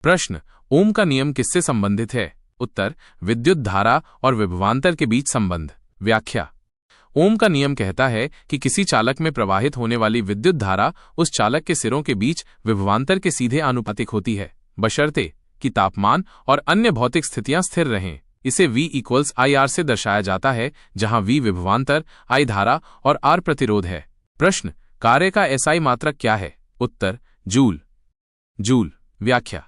प्रश्न, ओम का नियम किससे संबंधित है? उत्तर, विद्युत धारा और विभवांतर के बीच संबंध। व्याख्या, ओम का नियम कहता है कि किसी चालक में प्रवाहित होने वाली विद्युत धारा उस चालक के सिरों के बीच विभवांतर के सीधे आनुपातिक होती है, बशर्ते कि तापमान और अन्य भौतिक स्थितियां स्थिर रहें। इसे V=IR से दर्शाया जाता है, जहां V विभवांतर, I धारा और R प्रतिरोध है। प्रश्न, कार्य का SI मात्रक क्या है? उत्तर, जूल। जूल। व्याख्या,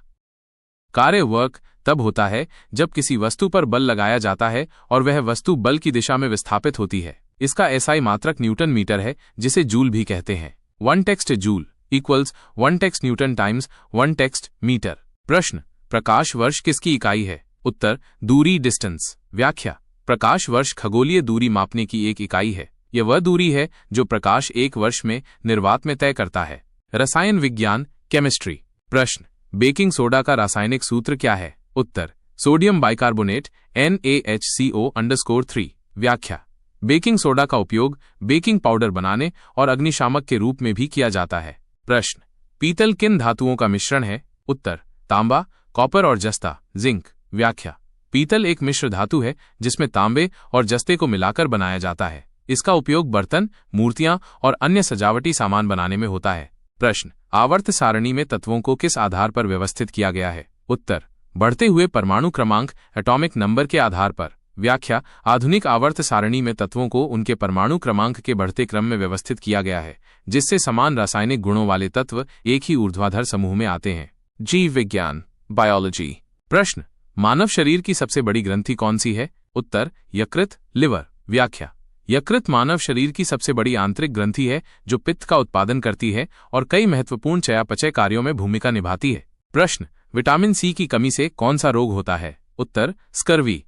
कार्य वर्क तब होता है जब किसी वस्तु पर बल लगाया जाता है और वह वस्तु बल की दिशा में विस्थापित होती है। इसका SI मात्रक न्यूटन मीटर है, जिसे जूल भी कहते हैं। 1 text joule equals 1 text newton times 1 text metre. प्रश्न, प्रकाश वर्ष किसकी इकाई है? उत्तर, दूरी डिस्टेंस। व्याख्या, प्रकाश वर्ष खगोलीय दूरी मापने की एक इकाई है। यह वह दूरी है जो प्रकाश एक वर्ष में निर्वात में तय करता है। रसायन विज्ञान, केमिस्ट्री। प्रश्न, बेकिंग सोडा का रासायनिक सूत्र क्या है? उत्तर, सोडियम बाइकार्बोनेट NaHCO_3। व्याख्या, बेकिंग सोडा का उपयोग बेकिंग पाउडर बनाने और अग्निशामक के रूप में भी किया जाता है। प्रश्न, पीतल किन धातुओं का मिश्रण है? उत्तर, तांबा, कॉपर और जस्ता, जिंक। व्याख्या, पीतल एक मिश्र धातु है जिसमें तांबे और जस्ते को मिलाकर बनाया जाता है। इसका उपयोग बर्तन, मूर्तियां और अन्य सजावटी सामान बनाने में होता है। प्रश्न, आवर्त सारणी में तत्वों को किस आधार पर व्यवस्थित किया गया है? उत्तर, बढ़ते हुए परमाणु क्रमांक एटॉमिक नंबर के आधार पर। व्याख्या, आधुनिक आवर्त सारणी में तत्वों को उनके परमाणु क्रमांक के बढ़ते क्रम में व्यवस्थित किया गया है, जिससे समान रासायनिक गुणों वाले तत्व एक ही ऊर्ध्वाधर समूह में आते हैं। जीव विज्ञान, बायोलॉजी। प्रश्न, मानव शरीर की सबसे बड़ी ग्रंथि कौन सी है? उत्तर, यकृत, लिवर। व्याख्या, यकृत मानव शरीर की सबसे बड़ी आंतरिक ग्रंथि है जो पित्त का उत्पादन करती है और कई महत्वपूर्ण चयापचय कार्यों में भूमिका निभाती है। प्रश्न, विटामिन सी की कमी से कौन सा रोग होता है? उत्तर, स्कर्वी।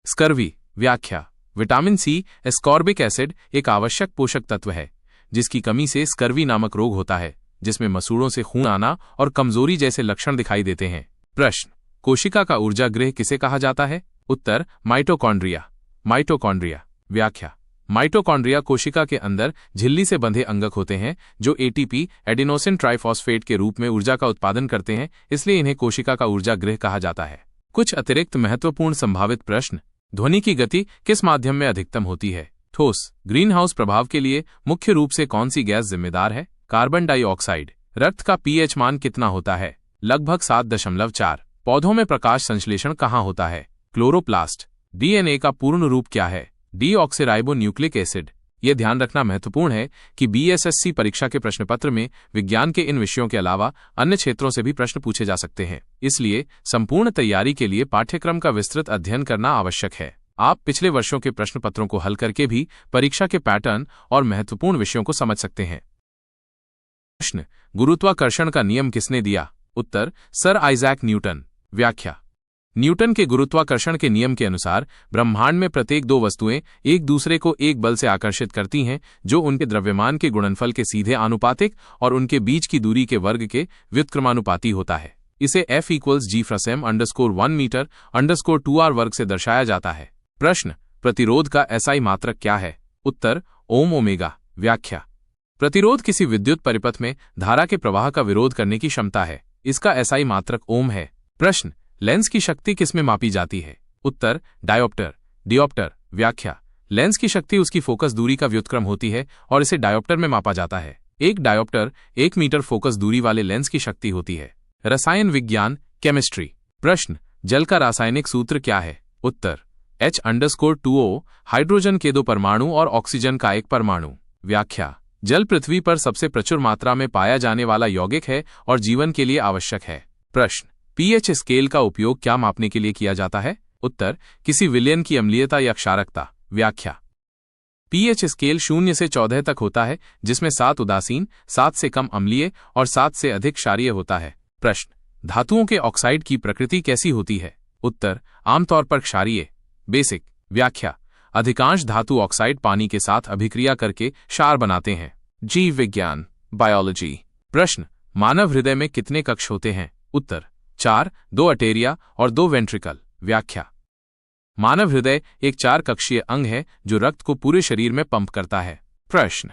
स्कर्वी। व्याख्या, विटामिन सी एस्कॉर्बिक एसिड एक आवश्यक पोषक तत्व है, जिसकी कमी से स्कर्वी नामक रोग होता है, जिसमें मसूड़ों से खून आना और कमजोरी जैसे लक्षण दिखाई देते हैं। प्रश्न, कोशिका का ऊर्जा गृह किसे कहा जाता है? उत्तर, माइटोकॉन्ड्रिया। माइटोकॉन्ड्रिया। व्याख्या, माइटोकॉन्ड्रिया कोशिका के अंदर झिल्ली से बंधे अंगक होते हैं जो ATP एडिनोसिन ट्राइफॉस्फेट के रूप में ऊर्जा का उत्पादन करते हैं, इसलिए इन्हें कोशिका का ऊर्जा गृह कहा जाता है। कुछ अतिरिक्त महत्वपूर्ण संभावित प्रश्न, ध्वनि की गति किस माध्यम में अधिकतम होती है? ठोस। ग्रीन हाउस प्रभाव के लिए मुख्य रूप से कौन सी गैस जिम्मेदार है? Carbon dioxide. रक्त का pH मान कितना होता है? लगभग 7.4। पौधों में प्रकाश संश्लेषण कहाँ होता है? क्लोरोप्लास्ट। DNA का पूर्ण रूप क्या है? Deoxyribo nucleic acid. यह ध्यान रखना महत्वपूर्ण है कि BSSC परीक्षा के प्रश्नपत्र में विज्ञान के इन विषयों के अलावा अन्य क्षेत्रों से भी प्रश्न पूछे जा सकते हैं, इसलिए संपूर्ण तैयारी के लिए पाठ्यक्रम का विस्तृत अध्ययन करना आवश्यक है। आप पिछले वर्षों के प्रश्नपत्रों को हल करके भी परीक्षा के पैटर्न और महत्वपूर्ण विषयों को समझ सकते हैं। प्रश्न, गुरुत्वाकर्षण का नियम किसने दिया? उत्तर, सर आइजैक न्यूटन। व्याख्या, न्यूटन के गुरुत्वाकर्षण के नियम के अनुसार ब्रह्मांड में प्रत्येक दो वस्तुएं एक दूसरे को एक बल से आकर्षित करती हैं जो उनके द्रव्यमान के गुणनफल के सीधे आनुपातिक और उनके बीच की दूरी के वर्ग के व्युत्क्रमानुपाती होता है। इसे F=G/m_1m_2r वर्ग से दर्शाया जाता है। प्रश्न, प्रतिरोध का SI मात्रक क्या है? उत्तर, ओम ओमेगा। व्याख्या, प्रतिरोध किसी विद्युत परिपथ में धारा के प्रवाह का विरोध करने की क्षमता है। इसका SI मात्रक ओम है। प्रश्न, लेंस की शक्ति किसमें मापी जाती है? उत्तर, डायोप्टर। डियोप्टर। व्याख्या, लेंस की शक्ति उसकी फोकस दूरी का व्युत्क्रम होती है और इसे डायोप्टर में मापा जाता है। एक डायोप्टर 1 मीटर फोकस दूरी वाले लेंस की शक्ति होती है। रसायन विज्ञान, केमिस्ट्री। प्रश्न, जल का रासायनिक सूत्र क्या है? उत्तर, H_2O, हाइड्रोजन के 2 परमाणु और ऑक्सीजन का 1 परमाणु। व्याख्या, जल पृथ्वी पर सबसे प्रचुर मात्रा में पाया जाने वाला यौगिक है और जीवन के लिए आवश्यक है। प्रश्न, pH स्केल का उपयोग क्या मापने के लिए किया जाता है? उत्तर, किसी विलयन की अम्लीयता या क्षारकता। व्याख्या, pH स्केल 0 से 14 तक होता है, जिसमें 7 उदासीन, 7 से कम अम्लीय और 7 से अधिक क्षारीय होता है। प्रश्न, धातुओं के ऑक्साइड की प्रकृति कैसी होती है? उत्तर, आमतौर पर क्षारीय। बेसिक। व्याख्या, अधिकांश धातु ऑक्साइड पानी के साथ अभिक्रिया करके क्षार बनाते हैं। जीव विज्ञान, बायोलॉजी। प्रश्न, मानव हृदय में कितने कक्ष होते हैं? उत्तर, 4, 2 अटेरिया और 2 वेंट्रिकल। व्याख्या, मानव हृदय एक 4 कक्षीय अंग है जो रक्त को पूरे शरीर में पंप करता है। प्रश्न,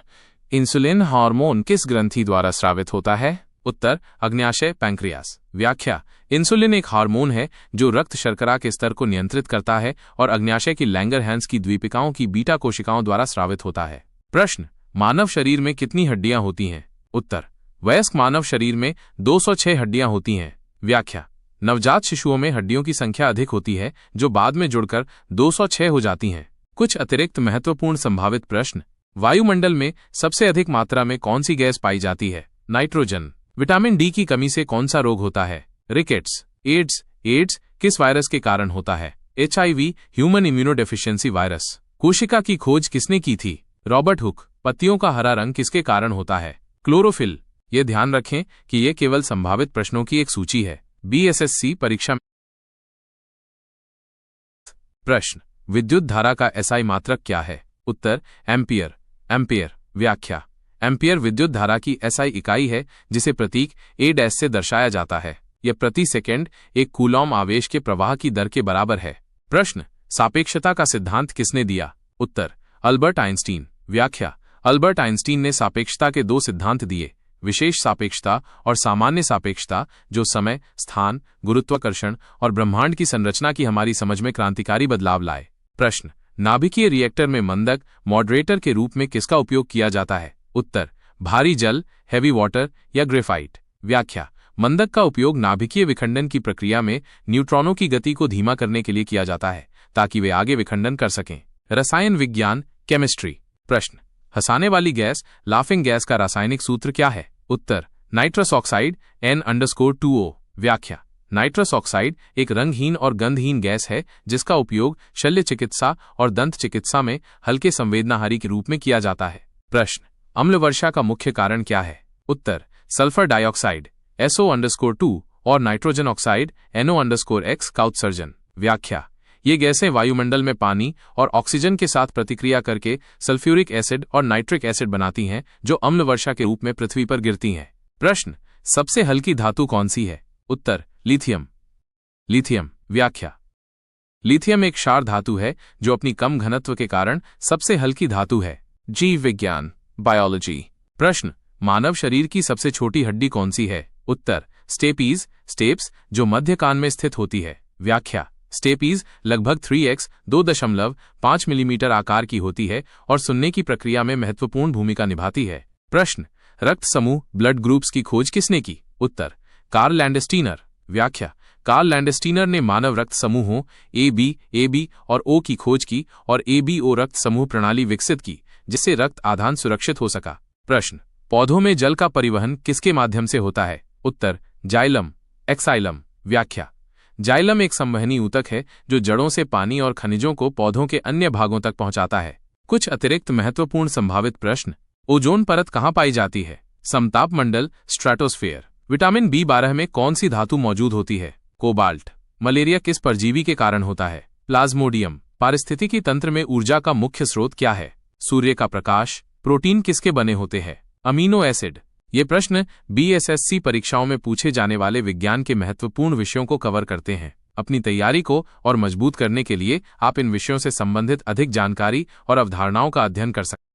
इंसुलिन हार्मोन किस ग्रंथि द्वारा स्रावित होता है? उत्तर अग्न्याशय पैंक्रियास। व्याख्या इंसुलिन एक हार्मोन है जो रक्त शर्करा के स्तर को नियंत्रित करता है और अग्न्याशय की लैंगरहैंस की द्वीपिकाओं की बीटा कोशिकाओं द्वारा स्रावित होता है। प्रश्न मानव शरीर में कितनी हड्डियां होती हैं? उत्तर वयस्क मानव शरीर में 206 हड्डियां होती हैं। व्याख्या नवजात शिशुओं में हड्डियों की संख्या अधिक होती है जो बाद में जुड़कर 206 हो जाती हैं। कुछ अतिरिक्त महत्वपूर्ण संभावित प्रश्न वायुमंडल में सबसे अधिक मात्रा में कौन सी गैस पाई जाती है? नाइट्रोजन। विटामिन डी की कमी से कौन सा रोग होता है? रिकेट्स। एड्स किस वायरस के कारण होता है? HIV human immunodeficiency virus. कोशिका की खोज किसने की थी? Robert Hooke. पत्तियों का हरा रंग किसके कारण होता है? क्लोरोफिल। ये ध्यान रखें कि ये केवल संभावित प्रश्नों की एक सूची है। BSSC परीक्षा में प्रश्न विद्युत धारा का SI मात्रक क्या है? उत्तर एम्पियर। व्याख्या एम्पियर विद्युत धारा की SI इकाई है जिसे प्रतीक A' से दर्शाया जाता है। यह प्रति सेकंड एक कूलॉम आवेश के प्रवाह की दर के बराबर है। प्रश्न सापेक्षता का सिद्धांत किसने दिया? उत्तर अल्बर्ट आइंस्टीन। व्याख्या अल्बर्ट आइंस्टीन ने सापेक्षता के 2 सिद्धांत दिए, विशेष सापेक्षता और सामान्य सापेक्षता, जो समय, स्थान, गुरुत्वाकर्षण और ब्रह्मांड की संरचना की हमारी समझ में क्रांतिकारी बदलाव लाए। प्रश्न नाभिकीय रिएक्टर में मंदक मॉडरेटर के रूप में किसका उपयोग किया जाता है? उत्तर भारी जल, हेवी वाटर या ग्रेफाइट। व्याख्या मंदक का उपयोग नाभिकीय विखंडन की प्रक्रिया में न्यूट्रॉनों की गति को धीमा करने के लिए किया जाता है ताकि वे आगे विखंडन कर सकें। रसायन विज्ञान केमिस्ट्री। प्रश्न हंसाने वाली गैस लाफिंग गैस का रासायनिक सूत्र क्या है? उत्तर नाइट्रस ऑक्साइड N_2O। व्याख्या नाइट्रस ऑक्साइड एक रंगहीन और गंधहीन गैस है जिसका उपयोग शल्य चिकित्सा और दंत चिकित्सा में हल्के संवेदनाहारी के रूप में किया जाता है। प्रश्न अम्ल वर्षा का मुख्य कारण क्या है? उत्तर सल्फर डाइऑक्साइड SO_2 और नाइट्रोजन ऑक्साइड NO_X का उत्सर्जन। व्याख्या ये गैसें वायुमंडल में पानी और ऑक्सीजन के साथ प्रतिक्रिया करके सल्फ्यूरिक एसिड और नाइट्रिक एसिड बनाती हैं जो अम्ल वर्षा के रूप में पृथ्वी पर गिरती हैं। प्रश्न सबसे हल्की धातु कौन सी है? उत्तर लिथियम। व्याख्या लिथियम एक क्षार धातु है जो अपनी कम घनत्व के कारण सबसे हल्की धातु है। जीव विज्ञान बायोलॉजी। प्रश्न मानव शरीर की सबसे छोटी हड्डी कौन सी है? उत्तर स्टेप्स जो मध्य कान में स्थित होती है। व्याख्या स्टेपीज लगभग 3x2.5 मिलीमीटर आकार की होती है और सुनने की प्रक्रिया में महत्वपूर्ण भूमिका निभाती है। प्रश्न रक्त समूह ब्लड ग्रुप्स की खोज किसने की? उत्तर कार्ल लैंडस्टीनर। व्याख्या कार्ल लैंडस्टीनर ने मानव रक्त समूहों AB और O की खोज की और ABO रक्त समूह प्रणाली विकसित की जिससे रक्त आदान सुरक्षित हो सका। प्रश्न पौधों में जल का परिवहन किसके माध्यम से होता है? उत्तर एक्साइलम। व्याख्या जाइलम एक संवहनी ऊतक है जो जड़ों से पानी और खनिजों को पौधों के अन्य भागों तक पहुंचाता है। कुछ अतिरिक्त महत्वपूर्ण संभावित प्रश्न ओजोन परत कहाँ पाई जाती है? समताप मंडल स्ट्रेटोस्फेयर। विटामिन B12 में कौन सी धातु मौजूद होती है? कोबाल्ट। मलेरिया किस परजीवी के कारण होता है? प्लाज्मोडियम। पारिस्थितिकी तंत्र में ऊर्जा का मुख्य स्रोत क्या है? सूर्य का प्रकाश। प्रोटीन किसके बने होते हैं? Amino acid. ये प्रश्न BSSC परीक्षाओं में पूछे जाने वाले विज्ञान के महत्वपूर्ण विषयों को कवर करते हैं। अपनी तैयारी को और मजबूत करने के लिए आप इन विषयों से संबंधित अधिक जानकारी और अवधारणाओं का अध्ययन कर सकते हैं।